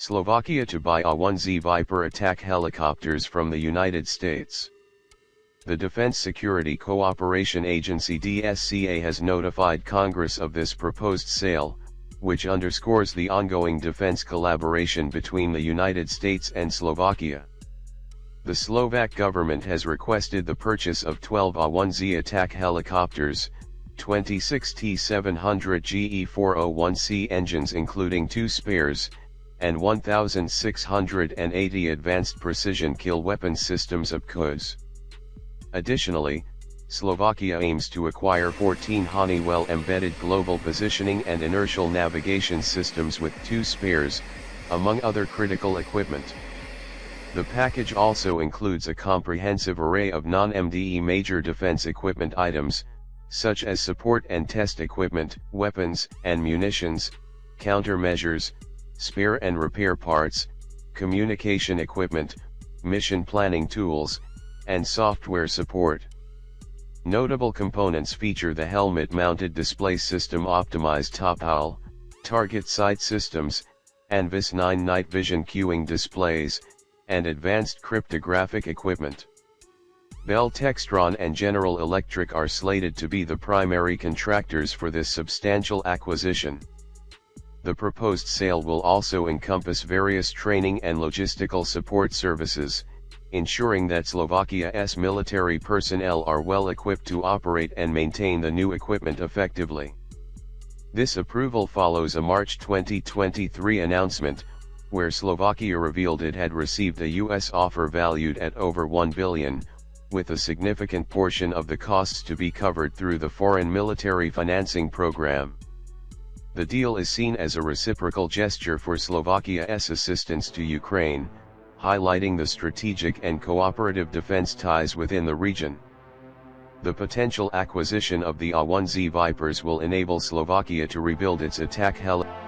Slovakia to buy AH-1Z Viper attack helicopters from the United States. The Defense Security Cooperation Agency (DSCA) has notified Congress of this proposed sale, which underscores the ongoing defense collaboration between the United States and Slovakia. The Slovak government has requested the purchase of 12 AH-1Z attack helicopters, 26 T-700 GE-401C engines including 2 spares, and 1,680 advanced precision kill weapon systems of AH-1Z. Additionally, Slovakia aims to acquire 14 Honeywell embedded global positioning and inertial navigation systems with 2 spares, among other critical equipment. The package also includes a comprehensive array of non-MDE major defense equipment items, such as support and test equipment, weapons and munitions, countermeasures, spare and repair parts, communication equipment, mission planning tools, and software support. Notable components feature the helmet-mounted display system, optimized top owl, target sight systems, and VIS-9 night vision queuing displays, and advanced cryptographic equipment. Bell Textron and General Electric are slated to be the primary contractors for this substantial acquisition. The proposed sale will also encompass various training and logistical support services, ensuring that Slovakia's military personnel are well equipped to operate and maintain the new equipment effectively. This approval follows a March 2023 announcement, where Slovakia revealed it had received a U.S. offer valued at over $1 billion, with a significant portion of the costs to be covered through the Foreign Military Financing Program. The deal is seen as a reciprocal gesture for Slovakia's assistance to Ukraine, highlighting the strategic and cooperative defense ties within the region. The potential acquisition of the AH-1Z Vipers will enable Slovakia to rebuild its attack helicopters